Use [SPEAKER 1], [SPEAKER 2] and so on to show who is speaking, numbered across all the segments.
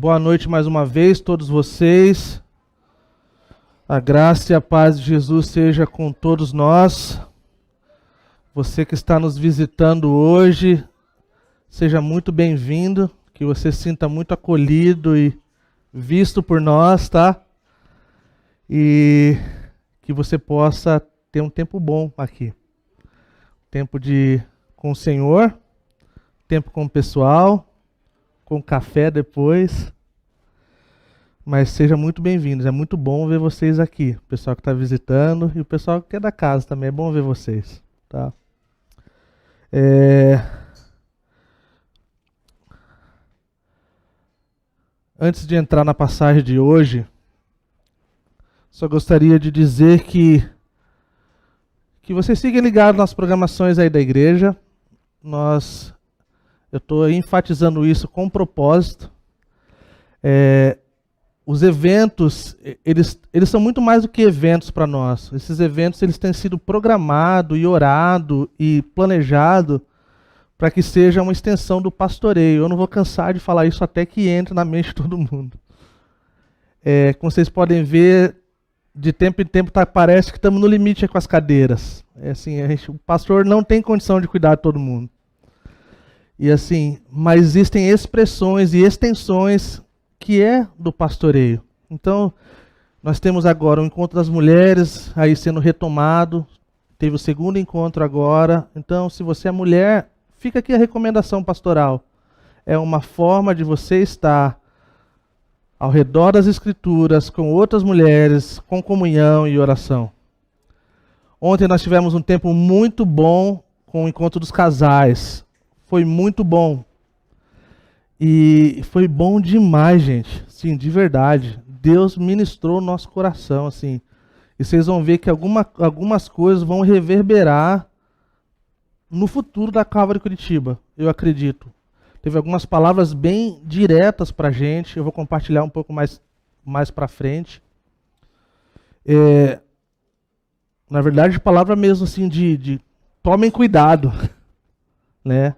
[SPEAKER 1] Boa noite mais uma vez, todos vocês. A graça e a paz de Jesus seja com todos nós. Você que está nos visitando hoje, seja muito bem-vindo, que você se sinta muito acolhido e visto por nós, tá? E que você possa ter um tempo bom aqui. Tempo com o Senhor, tempo com o pessoal, com café depois. Mas sejam muito bem-vindos, é muito bom ver vocês aqui. O pessoal que está visitando e o pessoal que é da casa também, é bom ver vocês. Tá? Antes de entrar na passagem de hoje, só gostaria de dizer que vocês sigam ligados nas programações aí da igreja. Eu estou enfatizando isso com propósito. Os eventos, eles são muito mais do que eventos para nós. Esses eventos eles têm sido programados e orado e planejado para que seja uma extensão do pastoreio. Eu não vou cansar de falar isso até que entre na mente de todo mundo. Como vocês podem ver, de tempo em tempo parece que estamos no limite com as cadeiras. O pastor não tem condição de cuidar de todo mundo. Mas existem expressões e extensões que é do pastoreio. Então, nós temos agora o encontro das mulheres aí sendo retomado. Teve o segundo encontro agora. Então, se você é mulher, fica aqui a recomendação pastoral. É uma forma de você estar ao redor das Escrituras, com outras mulheres, com comunhão e oração. Ontem nós tivemos um tempo muito bom com o encontro dos casais. Foi muito bom. E foi bom demais, gente. Sim, de verdade. Deus ministrou o nosso coração, assim. E vocês vão ver que algumas coisas vão reverberar no futuro da Calvary Curitiba, eu acredito. Teve algumas palavras bem diretas pra gente. Eu vou compartilhar um pouco mais pra frente. Na verdade, palavra mesmo assim de tomem cuidado, né?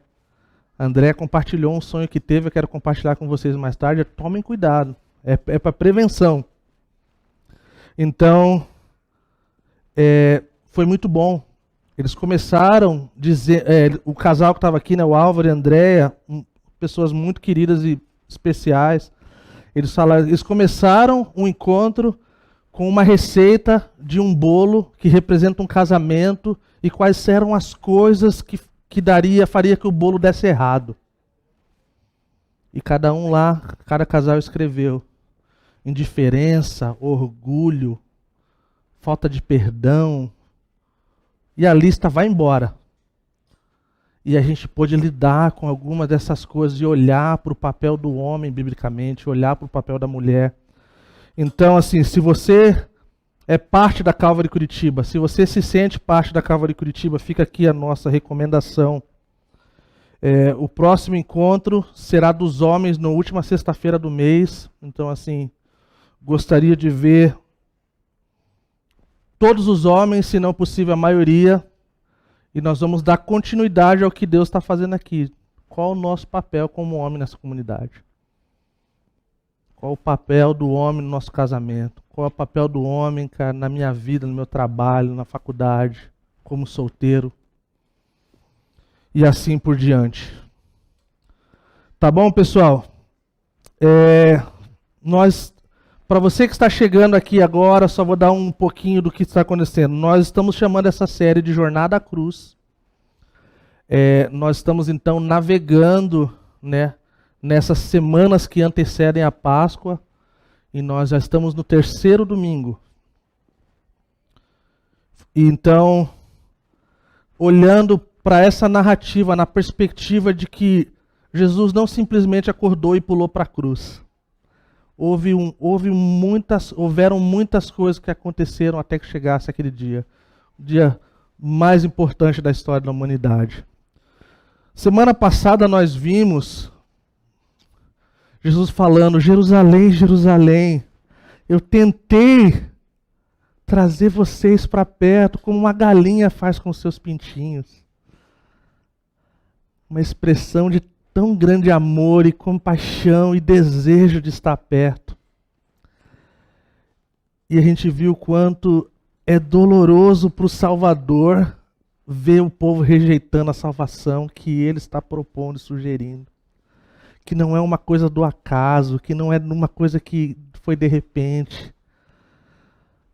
[SPEAKER 1] André compartilhou um sonho que teve, eu quero compartilhar com vocês mais tarde. Tomem cuidado, é para prevenção. Então, foi muito bom. Eles começaram o casal que estava aqui, né, o Álvaro e a Andréia, pessoas muito queridas e especiais. Eles começaram um encontro com uma receita de um bolo que representa um casamento e quais eram as coisas que faria que o bolo desse errado. E cada casal escreveu indiferença, orgulho, falta de perdão. E a lista vai embora. E a gente pôde lidar com alguma dessas coisas e olhar para o papel do homem, biblicamente, olhar para o papel da mulher. Então, se você é parte da Calvary Curitiba, se você se sente parte da Calvary Curitiba, fica aqui a nossa recomendação. O próximo encontro será dos homens na última sexta-feira do mês. Então, gostaria de ver todos os homens, se não possível a maioria, e nós vamos dar continuidade ao que Deus está fazendo aqui. Qual o nosso papel como homem nessa comunidade? Qual o papel do homem no nosso casamento? Qual é o papel do homem, cara, na minha vida, no meu trabalho, na faculdade, como solteiro? E assim por diante. Tá bom, pessoal? Para você que está chegando aqui agora, só vou dar um pouquinho do que está acontecendo. Nós estamos chamando essa série de Jornada à Cruz. Nós estamos, então, navegando, né, nessas semanas que antecedem a Páscoa, e nós já estamos no terceiro domingo. Então, olhando para essa narrativa, na perspectiva de que Jesus não simplesmente acordou e pulou para a cruz. Houveram muitas coisas que aconteceram até que chegasse aquele dia. O dia mais importante da história da humanidade. Semana passada nós vimos Jesus falando: Jerusalém, Jerusalém, eu tentei trazer vocês para perto, como uma galinha faz com seus pintinhos. Uma expressão de tão grande amor e compaixão e desejo de estar perto. E a gente viu o quanto é doloroso para o Salvador ver o povo rejeitando a salvação que ele está propondo e sugerindo. Que não é uma coisa do acaso, que não é uma coisa que foi de repente.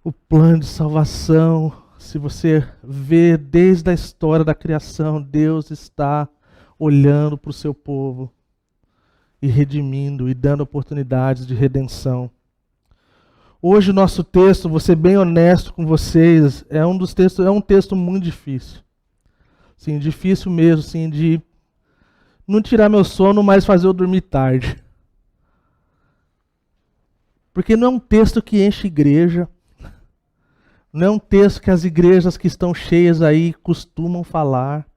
[SPEAKER 1] O plano de salvação, se você vê desde a história da criação, Deus está olhando para o seu povo e redimindo e dando oportunidades de redenção. Hoje o nosso texto, vou ser bem honesto com vocês, é um texto muito difícil. Sim, difícil mesmo, sim, de não tirar meu sono, mas fazer eu dormir tarde. Porque não é um texto que enche igreja, não é um texto que as igrejas que estão cheias aí costumam falar.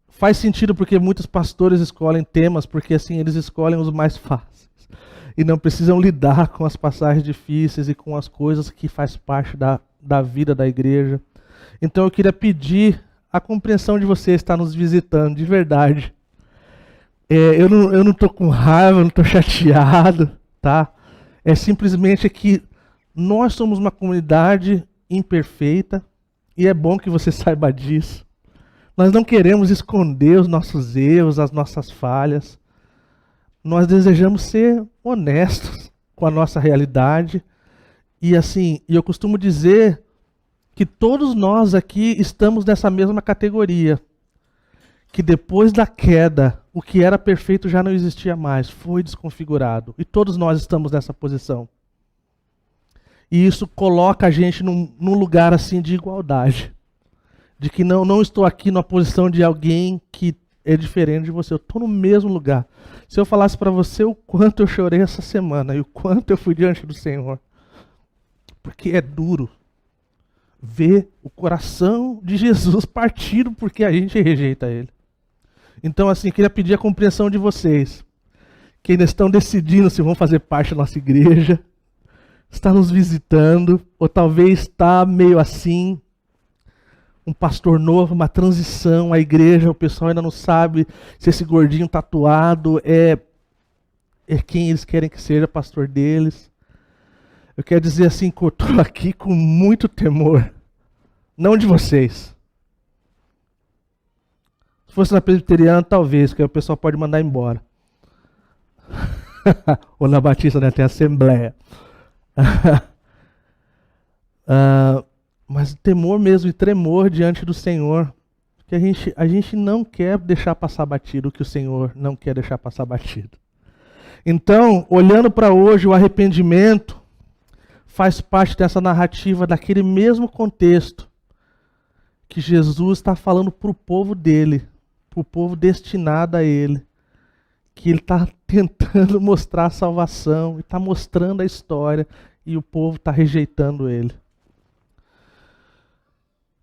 [SPEAKER 1] Faz sentido porque muitos pastores escolhem temas, porque assim eles escolhem os mais fáceis. E não precisam lidar com as passagens difíceis e com as coisas que faz parte da vida da igreja. Então eu queria pedir a compreensão de você estar nos visitando, de verdade. Eu não estou com raiva, eu não estou chateado, tá? É simplesmente que nós somos uma comunidade imperfeita e é bom que você saiba disso. Nós não queremos esconder os nossos erros, as nossas falhas. Nós desejamos ser honestos com a nossa realidade. E assim, eu costumo dizer que todos nós aqui estamos nessa mesma categoria. Que depois da queda, o que era perfeito já não existia mais, foi desconfigurado. E todos nós estamos nessa posição. E isso coloca a gente num lugar assim de igualdade. De que não estou aqui numa posição de alguém que é diferente de você. Eu estou no mesmo lugar. Se eu falasse para você o quanto eu chorei essa semana e o quanto eu fui diante do Senhor. Porque é duro ver o coração de Jesus partido porque a gente rejeita Ele. Então, assim, queria pedir a compreensão de vocês, que ainda estão decidindo se vão fazer parte da nossa igreja, está nos visitando, ou talvez está meio assim, um pastor novo, uma transição à igreja, o pessoal ainda não sabe se esse gordinho tatuado é quem eles querem que seja pastor deles. Eu quero dizer assim, que eu estou aqui com muito temor, não de vocês. Se fosse na presbiteriana, talvez, que aí o pessoal pode mandar embora. Ou na Batista, né, tem assembleia. Mas temor mesmo e tremor diante do Senhor. Que a gente não quer deixar passar batido o que o Senhor não quer deixar passar batido. Então, olhando para hoje, o arrependimento faz parte dessa narrativa, daquele mesmo contexto que Jesus está falando para o povo dele, para o povo destinado a ele, que ele está tentando mostrar a salvação, está mostrando a história, e o povo está rejeitando ele.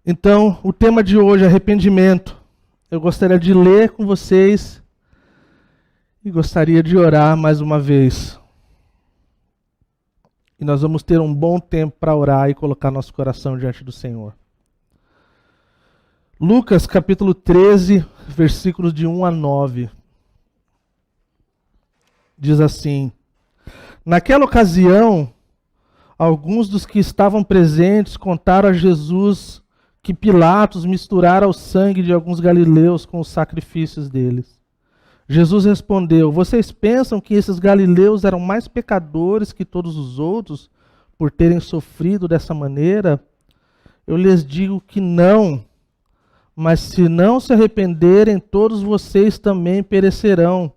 [SPEAKER 1] Então, o tema de hoje é arrependimento. Eu gostaria de ler com vocês e gostaria de orar mais uma vez. E nós vamos ter um bom tempo para orar e colocar nosso coração diante do Senhor. Lucas capítulo 13, versículos de 1 a 9. Diz assim: Naquela ocasião, alguns dos que estavam presentes contaram a Jesus que Pilatos misturara o sangue de alguns galileus com os sacrifícios deles. Jesus respondeu: Vocês pensam que esses galileus eram mais pecadores que todos os outros por terem sofrido dessa maneira? Eu lhes digo que não. Mas se não se arrependerem, todos vocês também perecerão.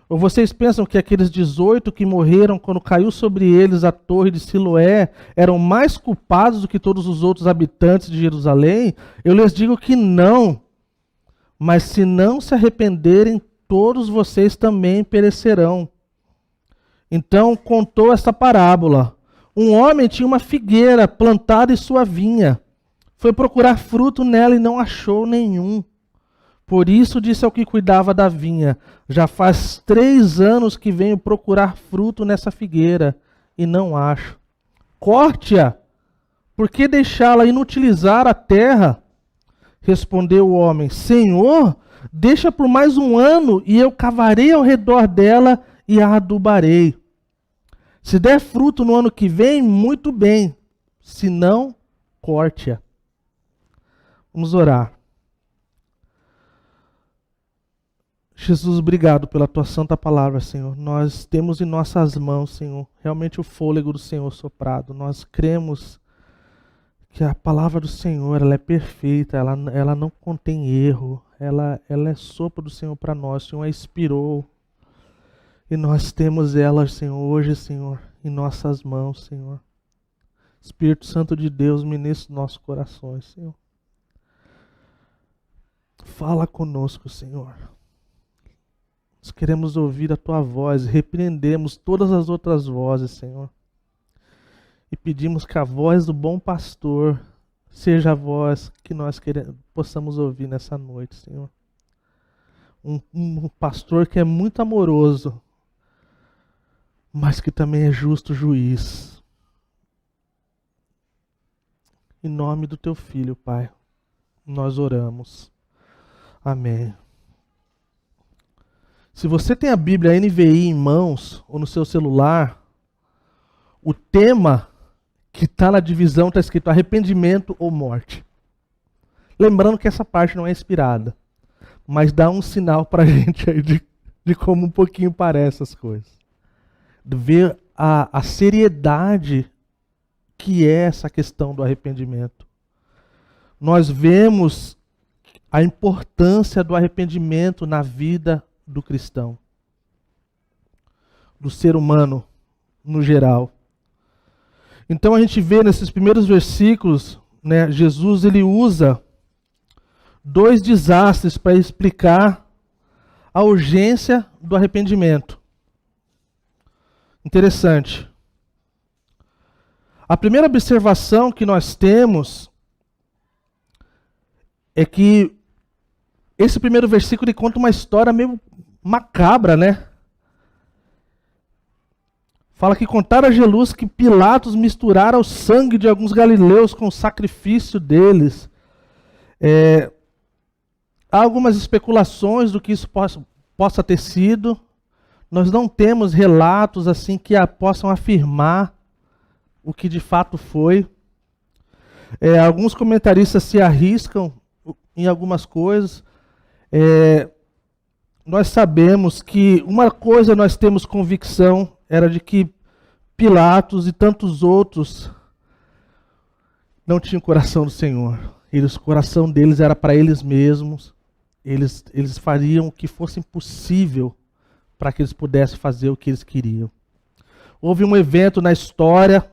[SPEAKER 1] Ou vocês pensam que aqueles 18 que morreram quando caiu sobre eles a torre de Siloé eram mais culpados do que todos os outros habitantes de Jerusalém? Eu lhes digo que não. Mas se não se arrependerem, todos vocês também perecerão. Então contou esta parábola. Um homem tinha uma figueira plantada em sua vinha. Foi procurar fruto nela e não achou nenhum. Por isso disse ao que cuidava da vinha: Já faz 3 anos que venho procurar fruto nessa figueira e não acho. Corte-a, por que deixá-la inutilizar a terra? Respondeu o homem: Senhor, deixa por mais um ano e eu cavarei ao redor dela e a adubarei. Se der fruto no ano que vem, muito bem. Se não, corte-a. Vamos orar. Jesus, obrigado pela tua santa palavra, Senhor. Nós temos em nossas mãos, Senhor, realmente o fôlego do Senhor soprado. Nós cremos que a palavra do Senhor, ela é perfeita, ela não contém erro. Ela é sopro do Senhor para nós. O Senhor a inspirou. E nós temos ela, Senhor, hoje, Senhor, em nossas mãos, Senhor. Espírito Santo de Deus, ministra nossos corações, Senhor. Fala conosco, Senhor. Nós queremos ouvir a tua voz, repreendemos todas as outras vozes, Senhor. E pedimos que a voz do bom pastor seja a voz que nós possamos ouvir nessa noite, Senhor. Um pastor que é muito amoroso, mas que também é justo juiz. Em nome do teu Filho, Pai, nós oramos. Amém. Se você tem a Bíblia NVI em mãos ou no seu celular, o tema que está na divisão está escrito arrependimento ou morte. Lembrando que essa parte não é inspirada, mas dá um sinal para a gente aí de como um pouquinho parece as coisas. De ver a seriedade que é essa questão do arrependimento. Nós vemos a importância do arrependimento na vida do cristão, do ser humano no geral. Então a gente vê nesses primeiros versículos, né, Jesus ele usa dois desastres para explicar a urgência do arrependimento. Interessante. A primeira observação que nós temos é que esse primeiro versículo ele conta uma história meio macabra, né? Fala que contaram a Jesus que Pilatos misturara o sangue de alguns galileus com o sacrifício deles. Há algumas especulações do que isso possa ter sido. Nós não temos relatos assim que possam afirmar o que de fato foi. Alguns comentaristas se arriscam em algumas coisas. Nós sabemos que uma coisa nós temos convicção era de que Pilatos e tantos outros não tinham o coração do Senhor. O coração deles era para eles mesmos. Eles fariam o que fosse possível para que eles pudessem fazer o que eles queriam. Houve um evento na história,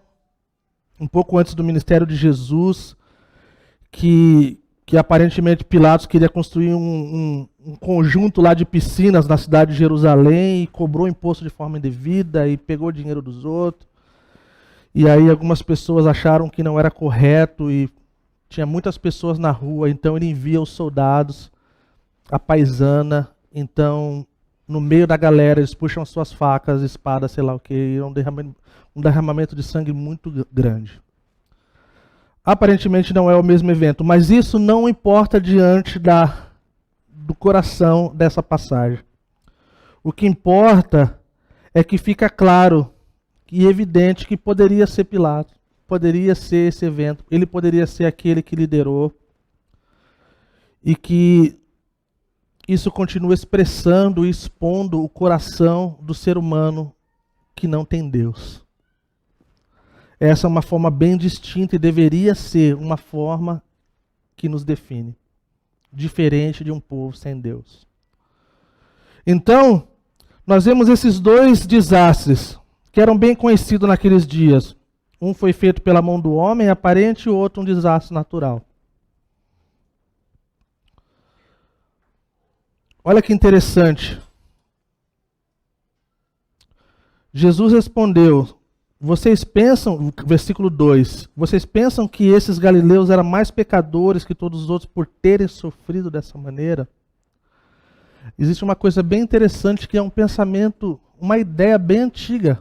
[SPEAKER 1] um pouco antes do ministério de Jesus, que aparentemente Pilatos queria construir um conjunto lá de piscinas na cidade de Jerusalém e cobrou imposto de forma indevida e pegou dinheiro dos outros. E aí algumas pessoas acharam que não era correto e tinha muitas pessoas na rua, então ele envia os soldados, a paisana, então no meio da galera eles puxam suas facas, espadas, sei lá o que, e um derramamento de sangue muito grande. Aparentemente não é o mesmo evento, mas isso não importa diante do coração dessa passagem. O que importa é que fica claro e evidente que poderia ser Pilatos, poderia ser esse evento, ele poderia ser aquele que liderou, e que isso continua expressando e expondo o coração do ser humano que não tem Deus. Essa é uma forma bem distinta e deveria ser uma forma que nos define, diferente de um povo sem Deus. Então, nós vemos esses dois desastres que eram bem conhecidos naqueles dias. Um foi feito pela mão do homem aparente e o outro um desastre natural. Olha que interessante. Jesus respondeu: vocês pensam, versículo 2, vocês pensam que esses galileus eram mais pecadores que todos os outros por terem sofrido dessa maneira? Existe uma coisa bem interessante que é um pensamento, uma ideia bem antiga.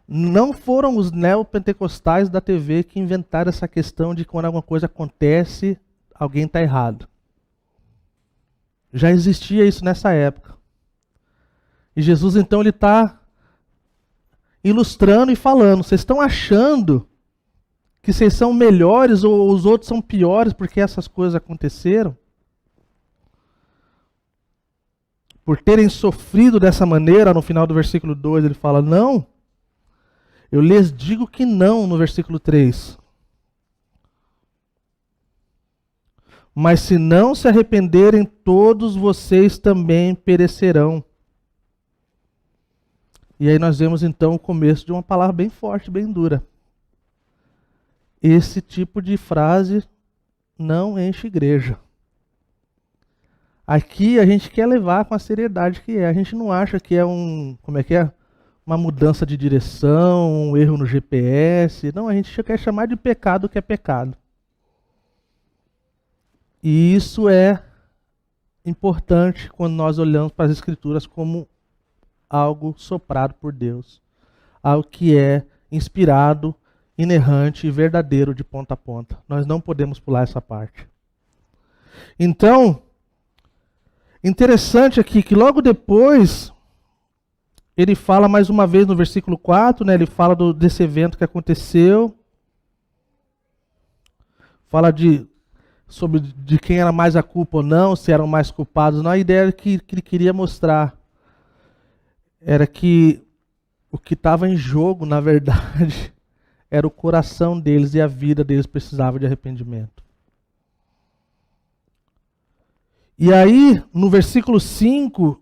[SPEAKER 1] Não foram os neopentecostais da TV que inventaram essa questão de quando alguma coisa acontece, alguém está errado. Já existia isso nessa época. E Jesus, então, ele está ilustrando e falando: vocês estão achando que vocês são melhores ou os outros são piores porque essas coisas aconteceram? Por terem sofrido dessa maneira, no final do versículo 2 ele fala: não, eu lhes digo que não, no versículo 3. Mas se não se arrependerem, todos vocês também perecerão. E aí nós vemos então o começo de uma palavra bem forte, bem dura. Esse tipo de frase não enche igreja. Aqui a gente quer levar com a seriedade que é. A gente não acha que é uma mudança de direção, um erro no GPS. Não, a gente quer chamar de pecado o que é pecado. E isso é importante quando nós olhamos para as Escrituras como algo soprado por Deus. Algo que é inspirado, inerrante e verdadeiro de ponta a ponta. Nós não podemos pular essa parte. Então, interessante aqui que logo depois ele fala mais uma vez no versículo 4, né, ele fala desse evento que aconteceu. Fala de quem era mais a culpa ou não, se eram mais culpados. Não, a ideia que ele queria mostrar era que o que estava em jogo, na verdade, era o coração deles e a vida deles precisava de arrependimento. E aí, no versículo 5,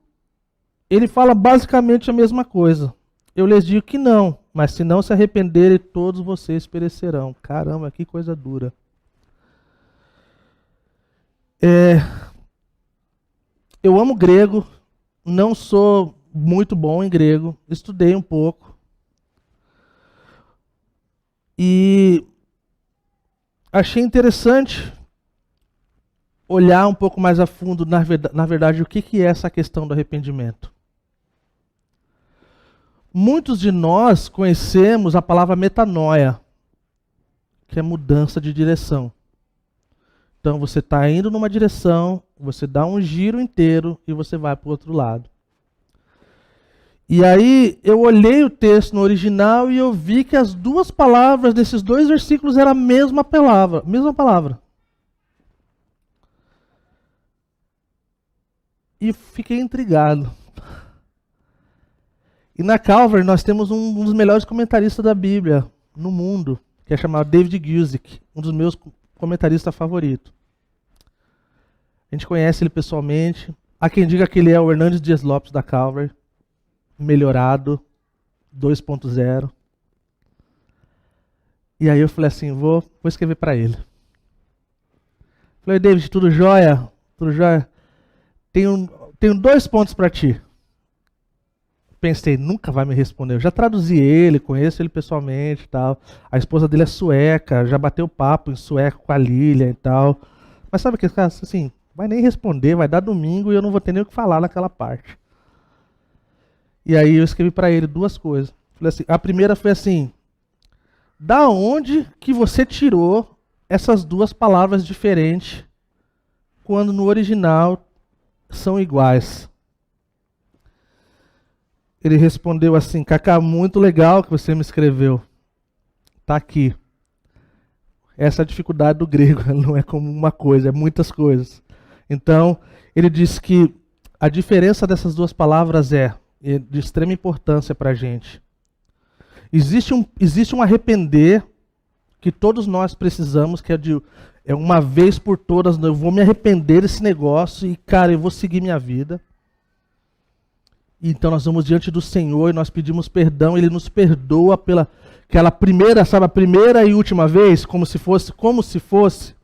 [SPEAKER 1] ele fala basicamente a mesma coisa. Eu lhes digo que não, mas se não se arrependerem, todos vocês perecerão. Caramba, que coisa dura. Eu amo grego, não sou muito bom em grego, estudei um pouco. E achei interessante olhar um pouco mais a fundo, na verdade, o que é essa questão do arrependimento. Muitos de nós conhecemos a palavra metanoia, que é mudança de direção. Então você está indo numa direção, você dá um giro inteiro e você vai para o outro lado. E aí eu olhei o texto no original e eu vi que as duas palavras desses dois versículos eram a mesma palavra. E fiquei intrigado. E na Calvary nós temos um dos melhores comentaristas da Bíblia no mundo, que é chamado David Guzik, um dos meus comentaristas favoritos. A gente conhece ele pessoalmente. Há quem diga que ele é o Hernandes Dias Lopes da Calvary, melhorado, 2.0. E aí eu falei assim, vou escrever para ele. Falei: David, tudo jóia? Tudo jóia? Tenho 2 pontos para ti. Pensei, nunca vai me responder. Eu já traduzi ele, conheço ele pessoalmente e tal. A esposa dele é sueca, já bateu papo em sueco com a Lilian e tal. Mas sabe aquele cara assim, vai nem responder, vai dar domingo e eu não vou ter nem o que falar naquela parte. E aí eu escrevi para ele 2 coisas. Falei assim, a primeira foi assim: da onde que você tirou essas 2 palavras diferentes quando no original são iguais? Ele respondeu assim: Cacá, muito legal que você me escreveu. Tá aqui. Essa é a dificuldade do grego, não é como uma coisa, é muitas coisas. Então, ele disse que a diferença dessas 2 palavras é de extrema importância para a gente. Existe um arrepender que todos nós precisamos, que é uma vez por todas, eu vou me arrepender desse negócio e, cara, eu vou seguir minha vida. Então nós vamos diante do Senhor e nós pedimos perdão, Ele nos perdoa pela aquela primeira, sabe, a primeira e última vez, como se fosse,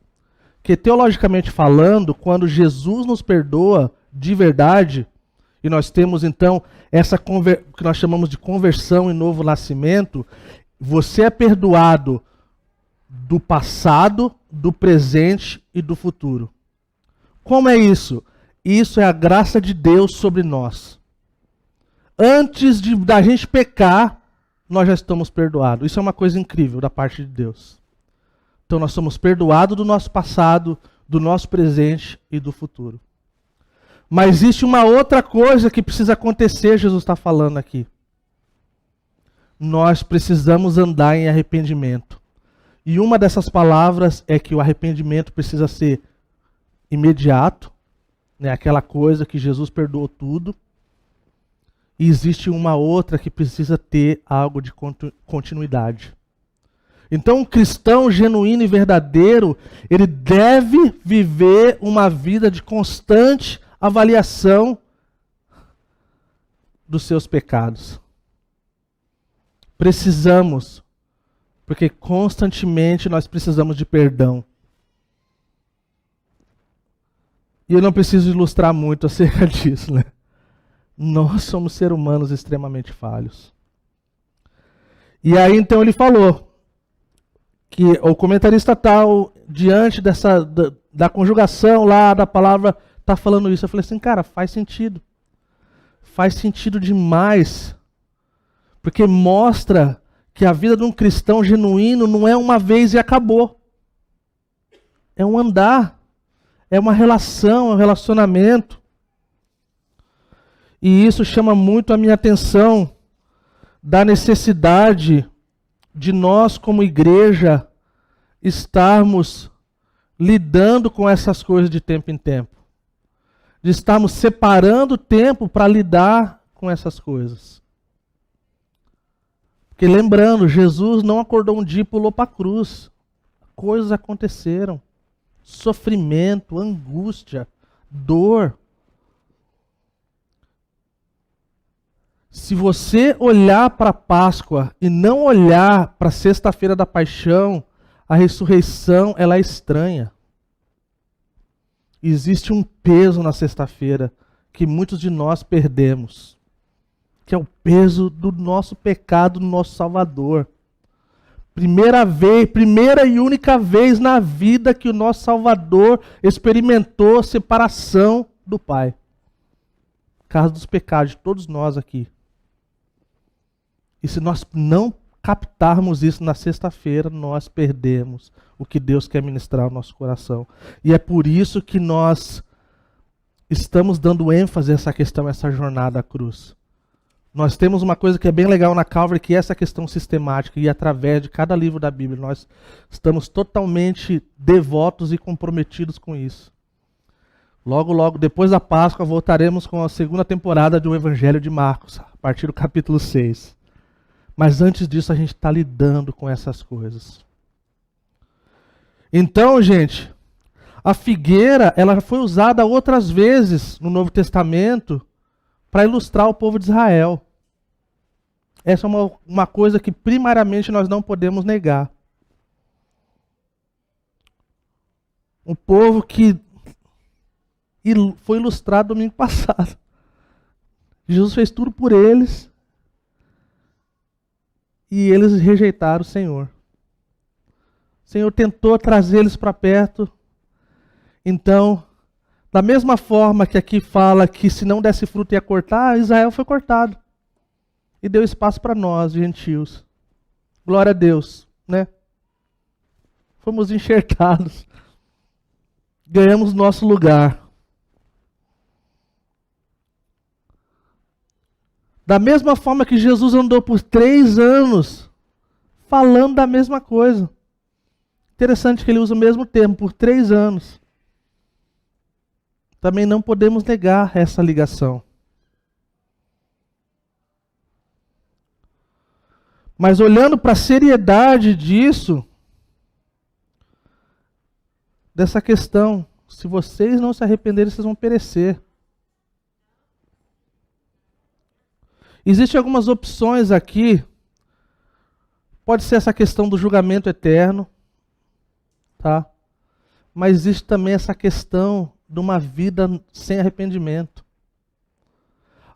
[SPEAKER 1] que teologicamente falando, quando Jesus nos perdoa de verdade, e nós temos então essa que nós chamamos de conversão e novo nascimento, você é perdoado do passado, do presente e do futuro. Como é isso? Isso é a graça de Deus sobre nós. Antes da gente pecar, nós já estamos perdoados. Isso é uma coisa incrível da parte de Deus. Então nós somos perdoados do nosso passado, do nosso presente e do futuro. Mas existe uma outra coisa que precisa acontecer, Jesus está falando aqui. Nós precisamos andar em arrependimento. E uma dessas palavras é que o arrependimento precisa ser imediato, né? Aquela coisa que Jesus perdoou tudo. E existe uma outra que precisa ter algo de continuidade. Então, um cristão genuíno e verdadeiro, ele deve viver uma vida de constante avaliação dos seus pecados. Precisamos, porque constantemente nós precisamos de perdão. E eu não preciso ilustrar muito acerca disso, né? Nós somos seres humanos extremamente falhos. E aí então ele falou que o comentarista tal, diante da conjugação lá da palavra, está falando isso. Eu falei assim, cara, faz sentido. Faz sentido demais. Porque mostra que a vida de um cristão genuíno não é uma vez e acabou. É um andar. É uma relação, é um relacionamento. E isso chama muito a minha atenção da necessidade de nós, como igreja, estarmos lidando com essas coisas de tempo em tempo. De estarmos separando tempo para lidar com essas coisas. Porque lembrando, Jesus não acordou um dia e pulou para a cruz. Coisas aconteceram. Sofrimento, angústia, dor. Se você olhar para a Páscoa e não olhar para a Sexta-feira da Paixão, a ressurreição ela é estranha. Existe um peso na sexta-feira que muitos de nós perdemos, que é o peso do nosso pecado no nosso Salvador. Primeira e única vez na vida que o nosso Salvador experimentou separação do Pai. Caso dos pecados de todos nós aqui. E se nós não captarmos isso na sexta-feira, nós perdemos o que Deus quer ministrar ao nosso coração. E é por isso que nós estamos dando ênfase a essa questão, a essa jornada à cruz. Nós temos uma coisa que é bem legal na Calvary, que é essa questão sistemática, e através de cada livro da Bíblia, nós estamos totalmente devotos e comprometidos com isso. Logo, logo, depois da Páscoa, voltaremos com a segunda temporada do Evangelho de Marcos, a partir do capítulo 6. Mas antes disso, a gente está lidando com essas coisas. Então, gente, a figueira ela foi usada outras vezes no Novo Testamento para ilustrar o povo de Israel. Essa é uma coisa que primariamente nós não podemos negar. Um povo que foi ilustrado domingo passado. Jesus fez tudo por eles. E eles rejeitaram o Senhor. O Senhor tentou trazer eles para perto. Então, da mesma forma que aqui fala que se não desse fruto ia cortar, Israel foi cortado. E deu espaço para nós, gentios. Glória a Deus, né? Fomos enxertados. Ganhamos nosso lugar. Da mesma forma que Jesus andou por 3 anos falando da mesma coisa. Interessante que ele usa o mesmo termo, por 3 anos. Também não podemos negar essa ligação. Mas olhando para a seriedade disso, dessa questão, se vocês não se arrependerem, vocês vão perecer. Existem algumas opções aqui. Pode ser essa questão do julgamento eterno, tá? Mas existe também essa questão de uma vida sem arrependimento.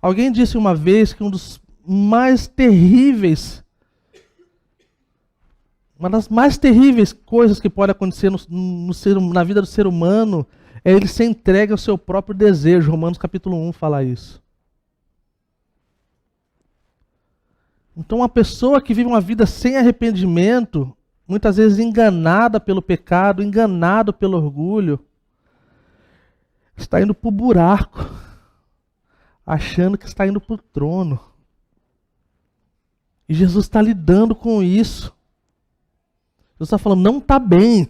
[SPEAKER 1] Alguém disse uma vez que um dos mais terríveis, uma das mais terríveis coisas que pode acontecer na vida do ser humano é ele ser entregue ao seu próprio desejo. Romanos capítulo 1 fala isso. Então uma pessoa que vive uma vida sem arrependimento, muitas vezes enganada pelo pecado, enganado pelo orgulho, está indo para o buraco, achando que está indo para o trono. E Jesus está lidando com isso. Jesus está falando, não está bem.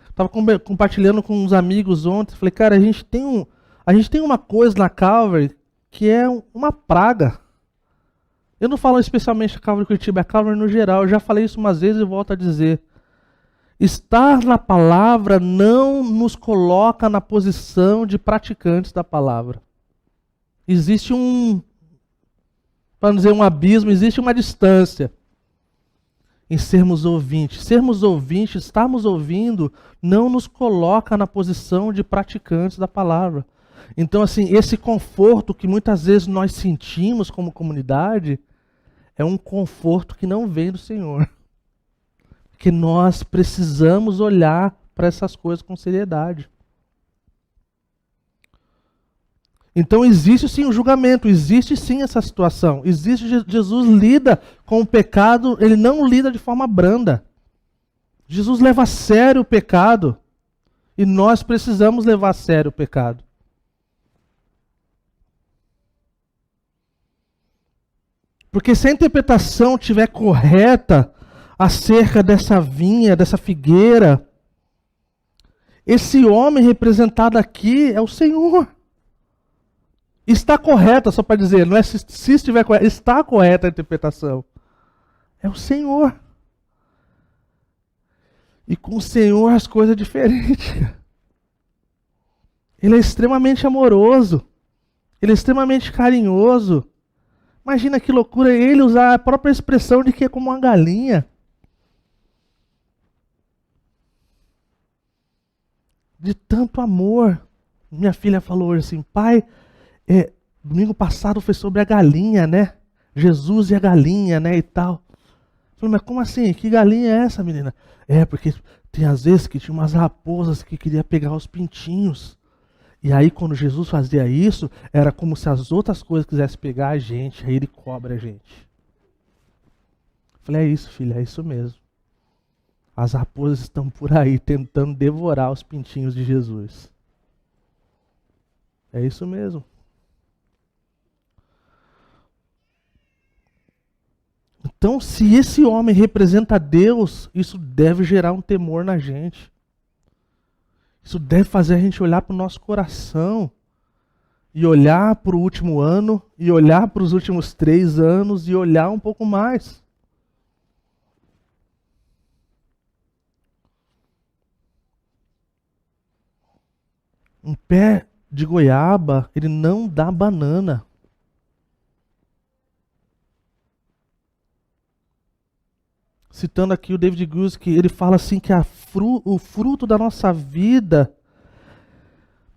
[SPEAKER 1] Estava compartilhando com uns amigos ontem, falei, cara, a gente tem uma coisa na Calvary que é uma praga. Eu não falo especialmente a Calvary Curitiba, é a Calvary no geral. Eu já falei isso umas vezes e volto a dizer. Estar na palavra não nos coloca na posição de praticantes da palavra. Existe para não dizer um abismo, existe uma distância em sermos ouvintes. Sermos ouvintes, estarmos ouvindo, não nos coloca na posição de praticantes da palavra. Então, assim, esse conforto que muitas vezes nós sentimos como comunidade é um conforto que não vem do Senhor. Porque nós precisamos olhar para essas coisas com seriedade. Então existe sim o julgamento, existe sim essa situação. Jesus lida com o pecado, ele não lida de forma branda. Jesus leva a sério o pecado. E nós precisamos levar a sério o pecado. Porque se a interpretação estiver correta acerca dessa vinha, dessa figueira, esse homem representado aqui é o Senhor. Está correta, só para dizer, não é se estiver correta, está correta a interpretação. É o Senhor. E com o Senhor as coisas são diferentes. Ele é extremamente amoroso. Ele é extremamente carinhoso. Imagina que loucura ele usar a própria expressão de que é como uma galinha. De tanto amor. Minha filha falou hoje assim, pai, domingo passado foi sobre a galinha, né? Jesus e a galinha, né? E tal. Eu falei, mas como assim? Que galinha é essa, menina? Porque tem às vezes que tinha umas raposas que queria pegar os pintinhos. E aí quando Jesus fazia isso, era como se as outras coisas quisessem pegar a gente, aí ele cobra a gente. Eu falei, é isso, filha, é isso mesmo. As raposas estão por aí tentando devorar os pintinhos de Jesus. É isso mesmo. Então, se esse homem representa Deus, isso deve gerar um temor na gente. Isso deve fazer a gente olhar para o nosso coração. E olhar para o último ano, e olhar para os últimos 3 anos, e olhar um pouco mais. Um pé de goiaba, ele não dá banana. Citando aqui o David Guzik, ele fala assim que o fruto da nossa vida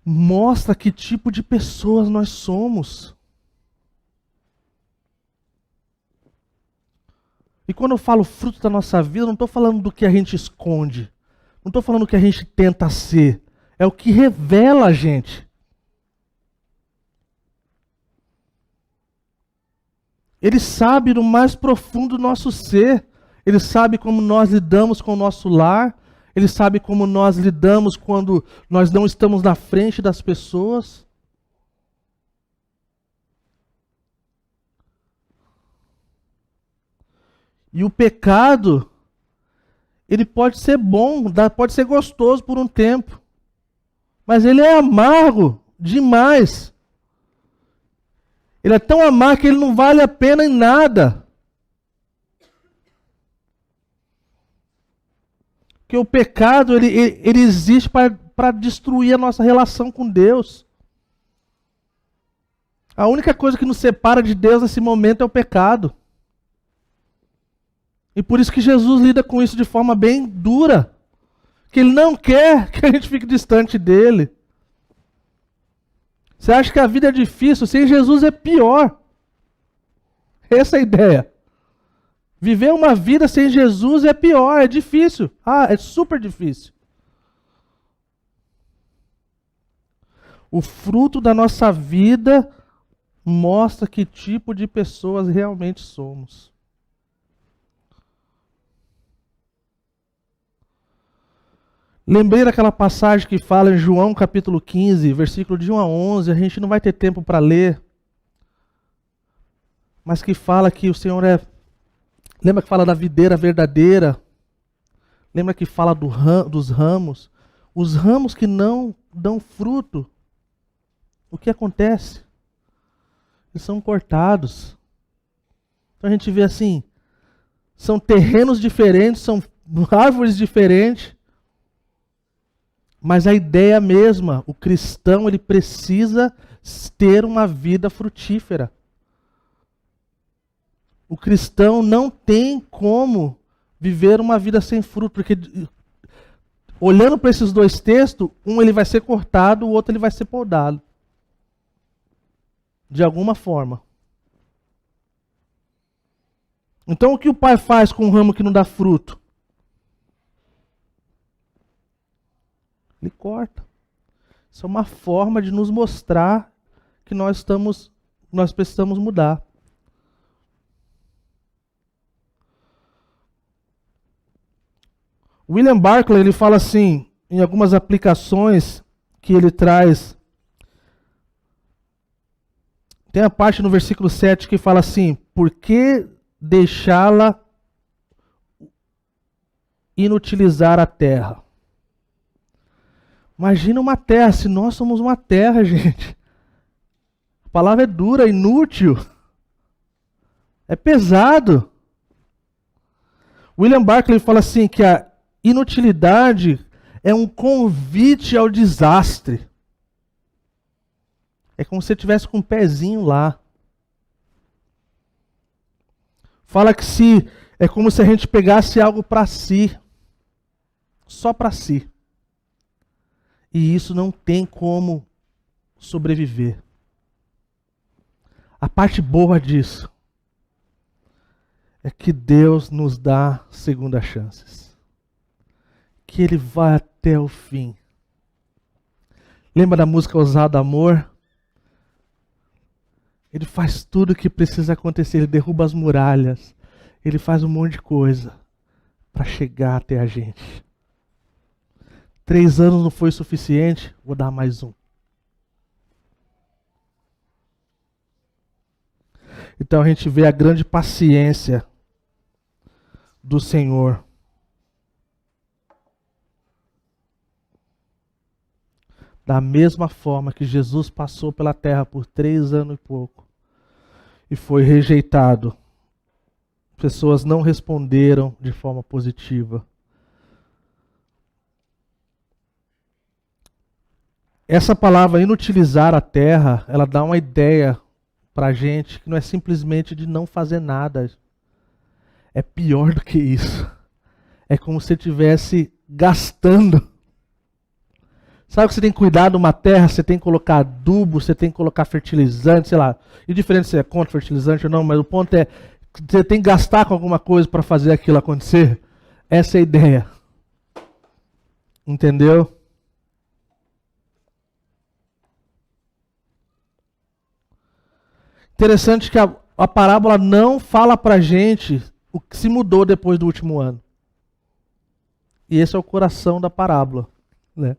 [SPEAKER 1] mostra que tipo de pessoas nós somos. E quando eu falo fruto da nossa vida, não estou falando do que a gente esconde. Não estou falando do que a gente tenta ser. É o que revela a gente. Ele sabe no mais profundo do nosso ser. Ele sabe como nós lidamos com o nosso lar. Ele sabe como nós lidamos quando nós não estamos na frente das pessoas. E o pecado, ele pode ser bom, pode ser gostoso por um tempo. Mas ele é amargo demais. Ele é tão amargo que ele não vale a pena em nada. Porque o pecado, ele existe para destruir a nossa relação com Deus. A única coisa que nos separa de Deus nesse momento é o pecado. E por isso que Jesus lida com isso de forma bem dura. Que ele não quer que a gente fique distante dele. Você acha que a vida é difícil? Sem Jesus é pior. Essa é a ideia. Viver uma vida sem Jesus é pior, é difícil. É super difícil. O fruto da nossa vida mostra que tipo de pessoas realmente somos. Lembrei daquela passagem que fala em João capítulo 15, versículo de 1 a 11, a gente não vai ter tempo para ler, mas que fala que o Senhor é... Lembra que fala da videira verdadeira? Lembra que fala dos ramos? Os ramos que não dão fruto, o que acontece? Eles são cortados. Então a gente vê assim, são terrenos diferentes, são árvores diferentes, mas a ideia é a mesma. O cristão, ele precisa ter uma vida frutífera. O cristão não tem como viver uma vida sem fruto, porque olhando para esses dois textos, um ele vai ser cortado, o outro ele vai ser podado. De alguma forma. Então o que o pai faz com um ramo que não dá fruto? Ele corta. Isso é uma forma de nos mostrar que nós precisamos mudar. William Barclay, ele fala assim, em algumas aplicações que ele traz. Tem a parte no versículo 7 que fala assim: por que deixá-la inutilizar a terra? Imagina uma terra, se nós somos uma terra, gente. A palavra é dura, inútil. É pesado. William Barclay fala assim que a inutilidade é um convite ao desastre. É como se você tivesse com um pezinho lá. Fala que é como se a gente pegasse algo para si. Só para si. E isso não tem como sobreviver. A parte boa disso é que Deus nos dá segundas chances. Que Ele vai até o fim. Lembra da música Ousado Amor? Ele faz tudo o que precisa acontecer. Ele derruba as muralhas. Ele faz um monte de coisa para chegar até a gente. 3 anos não foi suficiente? Vou dar mais um. Então a gente vê a grande paciência do Senhor. Da mesma forma que Jesus passou pela terra por 3 anos e pouco e foi rejeitado. Pessoas não responderam de forma positiva. Essa palavra inutilizar a terra, ela dá uma ideia para a gente que não é simplesmente de não fazer nada. É pior do que isso. É como se você estivesse gastando. Sabe que você tem que cuidar de uma terra, você tem que colocar adubo, você tem que colocar fertilizante, sei lá. E diferente se é contra fertilizante ou não, mas o ponto é que você tem que gastar com alguma coisa para fazer aquilo acontecer. Essa é a ideia. Entendeu? Interessante que a parábola não fala pra gente o que se mudou depois do último ano. E esse é o coração da parábola, né?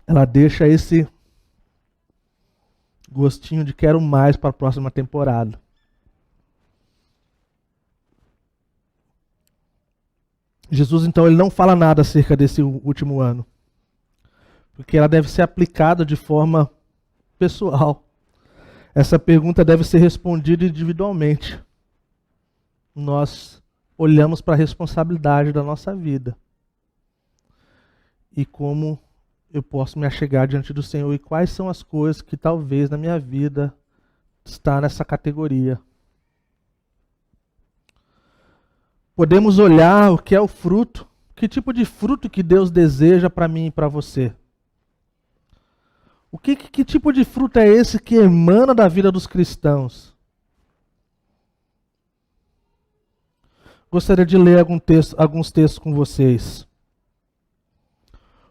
[SPEAKER 1] Ela deixa esse gostinho de quero mais para a próxima temporada. Jesus, então, ele não fala nada acerca desse último ano. Porque ela deve ser aplicada de forma pessoal. Essa pergunta deve ser respondida individualmente. Nós olhamos para a responsabilidade da nossa vida. E como eu posso me achegar diante do Senhor e quais são as coisas que talvez na minha vida está nessa categoria. Podemos olhar o que é o fruto, que tipo de fruto que Deus deseja para mim e para você. Que tipo de fruto é esse que emana da vida dos cristãos? Gostaria de ler alguns textos com vocês.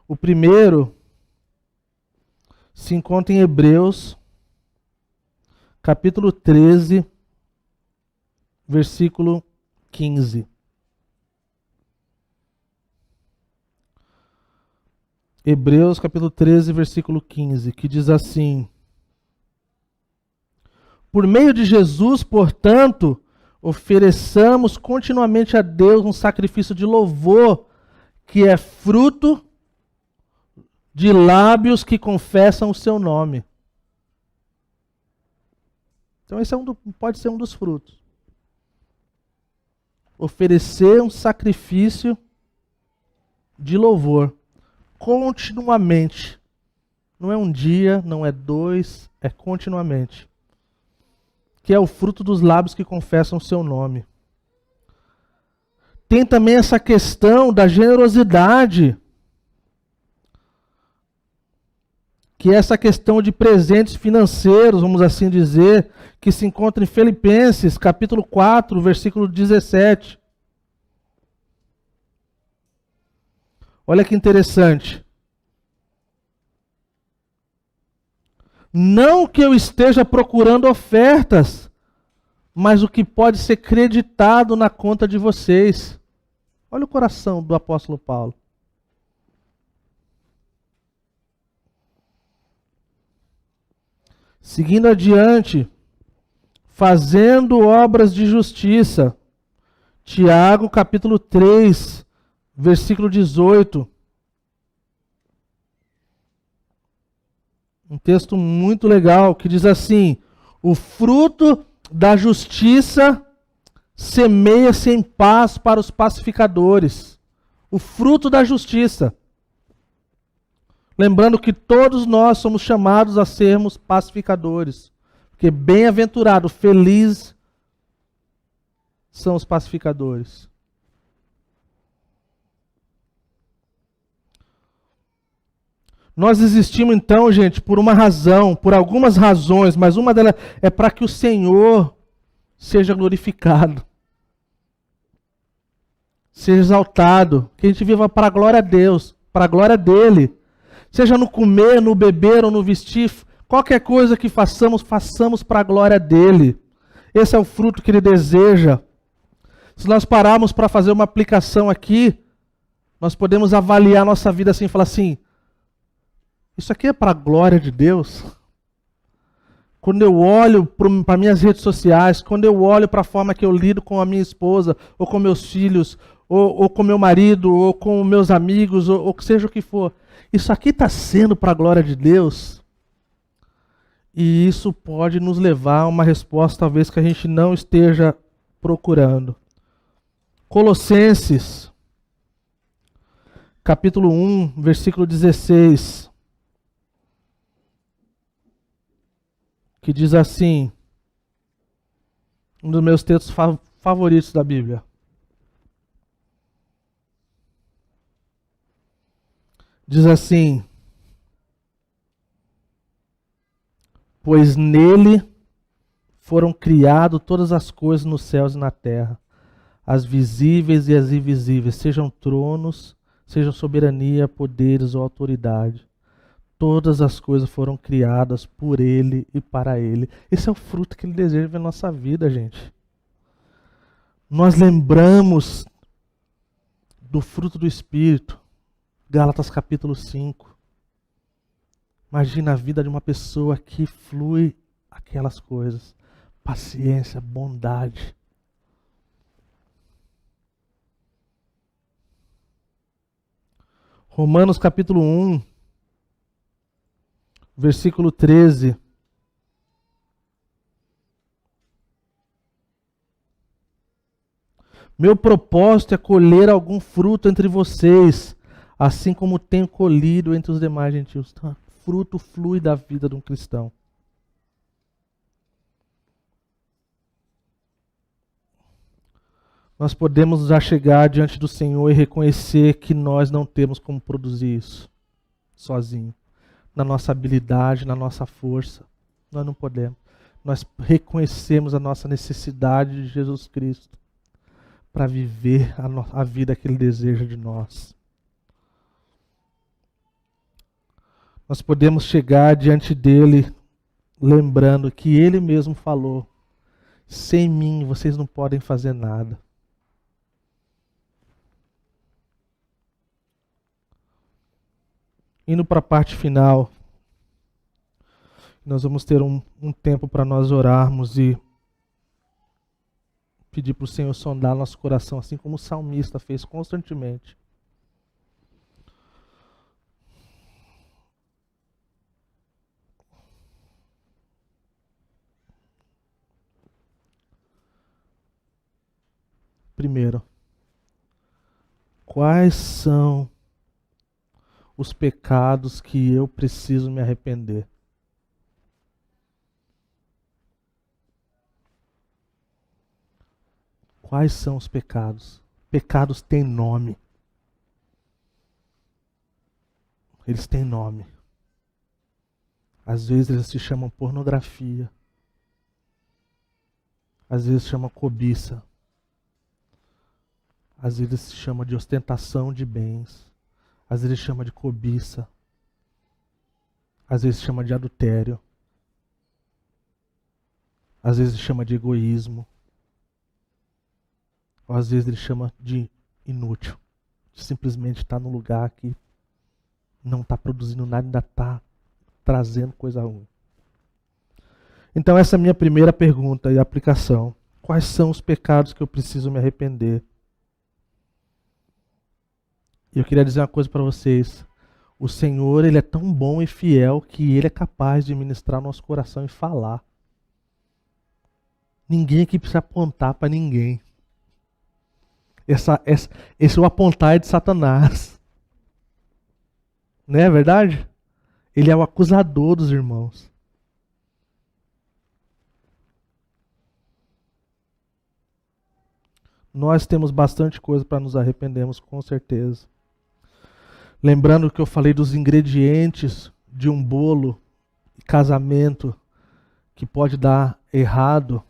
[SPEAKER 1] O primeiro se encontra em Hebreus, capítulo 13, versículo 15. Hebreus capítulo 13, versículo 15, que diz assim: por meio de Jesus, portanto, ofereçamos continuamente a Deus um sacrifício de louvor, que é fruto de lábios que confessam o seu nome. Então esse pode ser um dos frutos. Oferecer um sacrifício de louvor, continuamente. Não é um dia, não é dois, é continuamente. Que é o fruto dos lábios que confessam o seu nome. Tem também essa questão da generosidade, que é essa questão de presentes financeiros, vamos assim dizer, que se encontra em Filipenses, capítulo 4, versículo 17. Olha que interessante. Não que eu esteja procurando ofertas, mas o que pode ser creditado na conta de vocês. Olha o coração do apóstolo Paulo. Seguindo adiante, fazendo obras de justiça. Tiago, capítulo 3, versículo 18. Um texto muito legal que diz assim: o fruto da justiça semeia-se em paz para os pacificadores. O fruto da justiça. Lembrando que todos nós somos chamados a sermos pacificadores. Porque bem-aventurado, feliz são os pacificadores. Nós existimos então, gente, por uma razão, por algumas razões, mas uma delas é para que o Senhor seja glorificado, seja exaltado, que a gente viva para a glória a Deus, para a glória dele. Seja no comer, no beber ou no vestir, qualquer coisa que façamos, façamos para a glória dele. Esse é o fruto que ele deseja. Se nós pararmos para fazer uma aplicação aqui, nós podemos avaliar nossa vida assim e falar assim: isso aqui é para a glória de Deus? Quando eu olho para minhas redes sociais, quando eu olho para a forma que eu lido com a minha esposa, ou com meus filhos, ou com meu marido, ou com meus amigos, ou seja o que for, isso aqui está sendo para a glória de Deus? E isso pode nos levar a uma resposta talvez que a gente não esteja procurando. Colossenses, capítulo 1, versículo 16. Que diz assim, um dos meus textos favoritos da Bíblia. Diz assim: pois nele foram criadas todas as coisas nos céus e na terra, as visíveis e as invisíveis, sejam tronos, sejam soberania, poderes ou autoridade. Todas as coisas foram criadas por ele e para ele. Esse é o fruto que ele deseja ver na nossa vida, gente. Nós lembramos do fruto do Espírito. Gálatas capítulo 5. Imagina a vida de uma pessoa que flui aquelas coisas. Paciência, bondade. Romanos capítulo 1, versículo 13. Meu propósito é colher algum fruto entre vocês, assim como tenho colhido entre os demais gentios. Então, fruto flui da vida de um cristão. Nós podemos já chegar diante do Senhor e reconhecer que nós não temos como produzir isso sozinho. Na nossa habilidade, na nossa força. Nós não podemos. Nós reconhecemos a nossa necessidade de Jesus Cristo para viver a vida que Ele deseja de nós. Nós podemos chegar diante dEle lembrando que Ele mesmo falou: sem mim vocês não podem fazer nada. Indo para a parte final, nós vamos ter um tempo para nós orarmos e pedir para o Senhor sondar nosso coração, assim como o salmista fez constantemente. Primeiro, quais são os pecados que eu preciso me arrepender? Quais são os pecados? Pecados têm nome. Eles têm nome. Às vezes eles se chamam pornografia. Às vezes se chama cobiça. Às vezes se chama de ostentação de bens. Às vezes se chama de cobiça. Às vezes se chama de adultério. Às vezes se chama de egoísmo. Ou às vezes ele chama de inútil. De simplesmente estar num lugar que não está produzindo nada, ainda está trazendo coisa ruim. Então essa é a minha primeira pergunta e aplicação. Quais são os pecados que eu preciso me arrepender? E eu queria dizer uma coisa para vocês. O Senhor, Ele é tão bom e fiel que Ele é capaz de ministrar nosso coração e falar. Ninguém aqui precisa apontar para ninguém. Esse o apontar é de Satanás. Não é verdade? Ele é o acusador dos irmãos. Nós temos bastante coisa para nos arrependermos, com certeza. Lembrando que eu falei dos ingredientes de um bolo de casamento que pode dar errado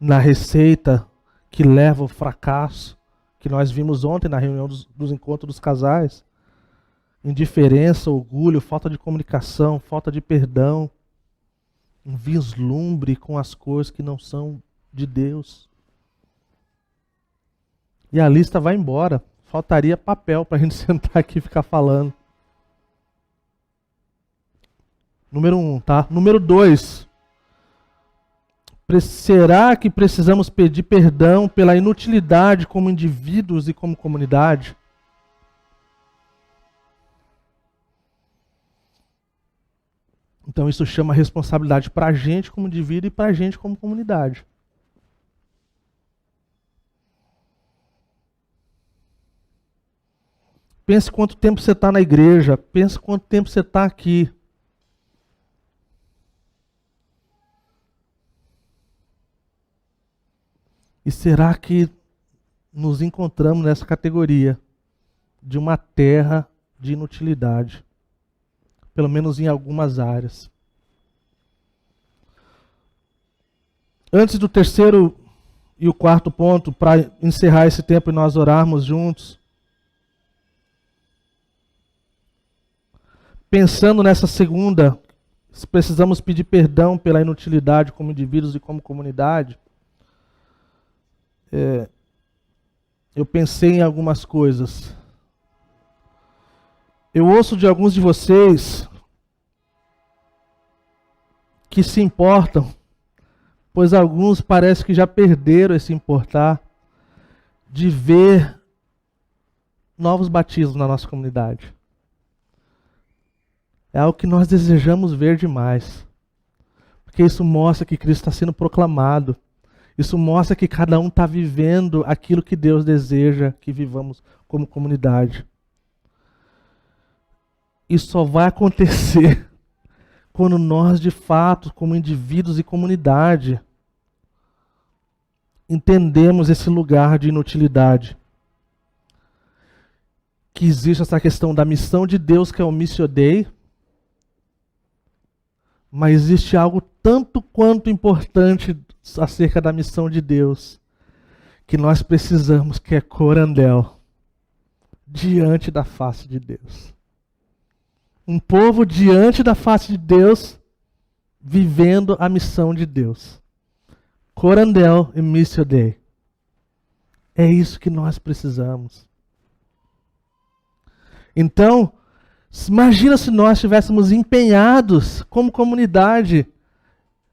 [SPEAKER 1] na receita que leva ao fracasso, que nós vimos ontem na reunião dos encontros dos casais. Indiferença, orgulho, falta de comunicação, falta de perdão, um vislumbre com as coisas que não são de Deus. E a lista vai embora. Faltaria papel para a gente sentar aqui e ficar falando. Número 1, tá? Número 2. Será que precisamos pedir perdão pela inutilidade como indivíduos e como comunidade? Então isso chama responsabilidade para a gente como indivíduo e para a gente como comunidade. Pense quanto tempo você está na igreja. Pense quanto tempo você está aqui. E será que nos encontramos nessa categoria de uma terra de inutilidade? Pelo menos em algumas áreas. Antes do terceiro e o quarto ponto, para encerrar esse tempo e nós orarmos juntos, pensando nessa segunda, se precisamos pedir perdão pela inutilidade como indivíduos e como comunidade, eu pensei em algumas coisas. Eu ouço de alguns de vocês que se importam, pois alguns parece que já perderam esse importar, de ver novos batismos na nossa comunidade. É algo que nós desejamos ver demais. Porque isso mostra que Cristo está sendo proclamado. Isso mostra que cada um está vivendo aquilo que Deus deseja que vivamos como comunidade. Isso só vai acontecer quando nós, de fato, como indivíduos e comunidade, entendemos esse lugar de inutilidade. Que existe essa questão da missão de Deus, que é o Missio Dei, mas existe algo tanto quanto importante acerca da missão de Deus, que nós precisamos, que é corandel, diante da face de Deus. Um povo diante da face de Deus, vivendo a missão de Deus. Corandel e Missio Dei. É isso que nós precisamos. Então, Imagina se nós estivéssemos empenhados, como comunidade,